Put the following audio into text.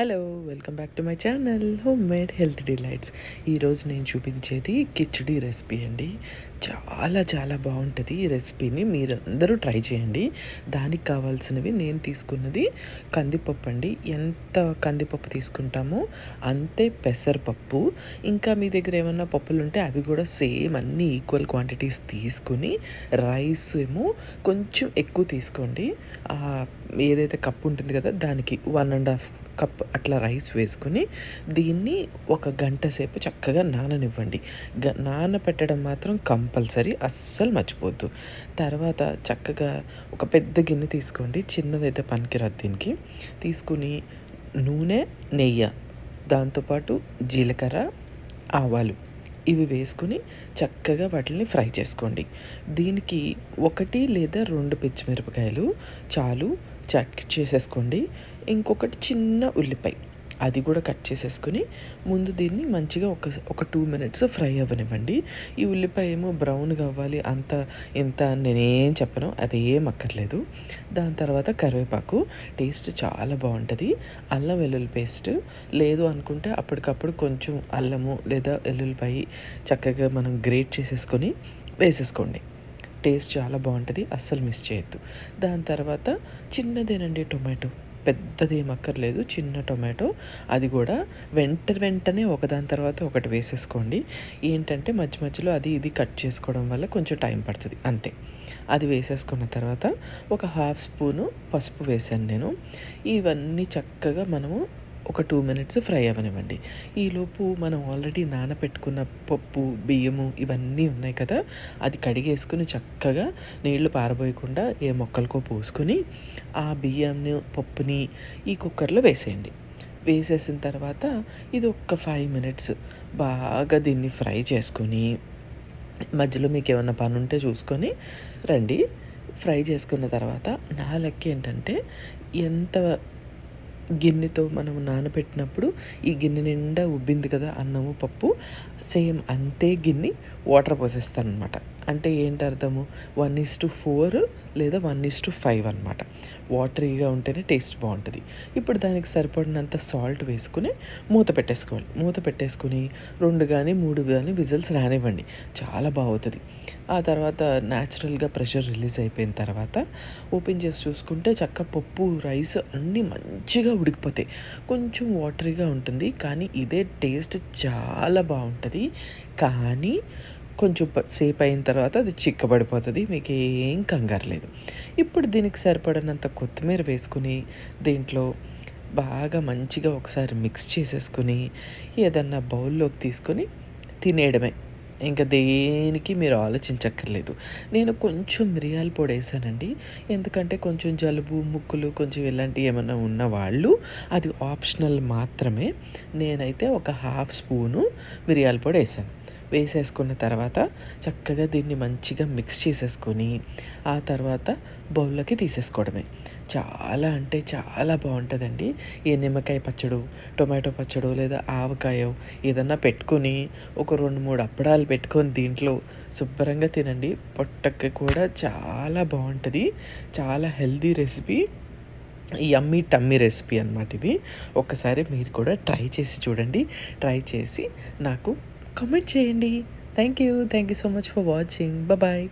Hello! Welcome back to my channel home made health delights. ఈరోజు నేను చూపించేది khichdi recipe అండి. చాలా బాగుంటుంది ఈ రెసిపీని మీరందరూ ట్రై చేయండి. దానికి కావాల్సినవి నేను తీసుకున్నది కందిపప్పు అండి. ఎంత కందిపప్పు తీసుకుంటామో అంతే పెసరపప్పు. ఇంకా మీ దగ్గర ఏమన్నా పప్పులు ఉంటే అవి కూడా సేమ్ అన్నీ ఈక్వల్ క్వాంటిటీస్ తీసుకుని, రైస్ ఏమో కొంచెం ఎక్కువ తీసుకోండి. ఏదైతే కప్పు ఉంటుంది కదా దానికి 1.5 కప్ అట్లా రైస్ వేసుకుని దీన్ని ఒక గంట సేపు చక్కగా నాననివ్వండి. నానపెట్టడం మాత్రం కంపల్సరీ, అస్సలు మర్చిపోవద్దు. తర్వాత చక్కగా ఒక పెద్ద గిన్నె తీసుకోండి, చిన్నదైతే పనికిరాదు దీనికి. తీసుకుని నూనె, నెయ్యి, దాంతోపాటు జీలకర్ర, ఆవాలు ఇవి వేసుకుని చక్కగా వాటిని ఫ్రై చేసుకోండి. దీనికి 1 లేదా 2 పచ్చిమిరపకాయలు చాలు, చేసేసుకోండి. ఇంకొకటి చిన్న ఉల్లిపాయ అది కూడా కట్ చేసేసుకుని ముందు దీన్ని మంచిగా ఒక 2 మినిట్స్ ఫ్రై అవ్వనివ్వండి. ఈ ఉల్లిపాయ ఏమో బ్రౌన్గా అవ్వాలి, అంత ఇంత నేనేం చెప్పను, అవి ఏం అక్కర్లేదు. దాని తర్వాత కరివేపాకు, టేస్ట్ చాలా బాగుంటుంది. అల్లం వెల్లుల్లి పేస్ట్ లేదు అనుకుంటే అప్పటికప్పుడు కొంచెం అల్లము లేదా వెల్లుల్లిపాయ చక్కగా మనం గ్రేట్ చేసేసుకొని వేసేసుకోండి. టేస్ట్ చాలా బాగుంటుంది, అస్సలు మిస్ చేయొద్దు. దాని తర్వాత చిన్నదేనండి టొమాటో, పెద్దది ఏం అక్కర్లేదు, చిన్న టొమాటో. అది కూడా వెంటనే ఒకదాని తర్వాత ఒకటి వేసేసుకోండి. ఏంటంటే మధ్యలో అది ఇది కట్ చేసుకోవడం వల్ల కొంచెం టైం పడుతుంది, అంతే. అది వేసేసుకున్న తర్వాత ఒక 1/2 స్పూను పసుపు వేసాను నేను. ఇవన్నీ చక్కగా మనము ఒక 2 మినిట్స్ ఫ్రై అవ్వనివ్వండి. ఈలోపు మనం ఆల్రెడీ నానబెట్టుకున్న పప్పు, బియ్యము ఇవన్నీ ఉన్నాయి కదా, అది కడిగేసుకుని చక్కగా నీళ్లు పారబోయకుండా ఏ మొక్కలకో పోసుకొని ఆ బియ్యాన్ని, పప్పుని ఈ కుక్కర్లో వేసేయండి. వేసేసిన తర్వాత ఇది ఒక 5 మినిట్స్ బాగా దీన్ని ఫ్రై చేసుకొని, మధ్యలో మీకు ఏమన్నా పని ఉంటే చూసుకొని రండి. ఫ్రై చేసుకున్న తర్వాత నా లెక్క ఏంటంటే, ఎంత గిన్నెతో మనం నానబెట్టినప్పుడు ఈ గిన్నె నిండా ఉబ్బింది కదా అన్నము, పప్పు, సేమ్ అంతే గిన్నె వాటర్ పోసేస్తాను అనమాట. అంటే ఏంటి అర్థము, 1:4 లేదా 1:5 అనమాట. వాటరీగా ఉంటేనే టేస్ట్ బాగుంటుంది. ఇప్పుడు దానికి సరిపడినంత సాల్ట్ వేసుకుని మూత పెట్టేసుకోవాలి. మూత పెట్టేసుకుని 2 కానీ 3 కానీ విజిల్స్ రానివ్వండి, చాలా బాగుతుంది. ఆ తర్వాత న్యాచురల్గా ప్రెషర్ రిలీజ్ అయిపోయిన తర్వాత ఓపెన్ చేసి చూసుకుంటే చక్క పప్పు, రైస్ అన్నీ మంచిగా ఉడికిపోతాయి. కొంచెం వాటరీగా ఉంటుంది కానీ ఇదే టేస్ట్ చాలా బాగుంటుంది. కానీ కొంచెం సేపు అయిన తర్వాత అది చిక్కబడిపోతుంది, మీకు ఏం కంగారు లేదు. ఇప్పుడు దీనికి సరిపడినంత కొత్తిమీర వేసుకుని దీంట్లో బాగా మంచిగా ఒకసారి మిక్స్ చేసేసుకుని ఏదన్నా బౌల్లోకి తీసుకొని తినేయడమే. ఇంకా దేనికి మీరు ఆలోచించక్కర్లేదు. నేను కొంచెం మిరియాల పొడి వేసానండి, ఎందుకంటే కొంచెం జలుబు, ముక్కులు కొంచెం ఇలాంటివి ఏమన్నా ఉన్నవాళ్ళు అది ఆప్షనల్ మాత్రమే. నేనైతే ఒక 1/2 స్పూను మిరియాల పొడి వేసాను. వేసేసుకున్న తర్వాత చక్కగా దీన్ని మంచిగా మిక్స్ చేసేసుకొని ఆ తర్వాత బౌల్లోకి తీసేసుకోవడమే. చాలా అంటే చాలా బాగుంటుందండి. ఏ నిమ్మకాయ పచ్చడు, టొమాటో పచ్చడు లేదా ఆవకాయ ఏదన్నా పెట్టుకొని ఒక 2-3 అప్పడాలు పెట్టుకొని దీంట్లో శుభ్రంగా తినండి. పొట్టకి కూడా చాలా బాగుంటుంది. చాలా హెల్దీ రెసిపీ, యమ్మీ టమ్మీ రెసిపీ అనమాట ఇది. ఒక్కసారి మీరు కూడా ట్రై చేసి చూడండి. ట్రై చేసి నాకు కామెంట్ చేయండి. Thank you so much for watching. Bye.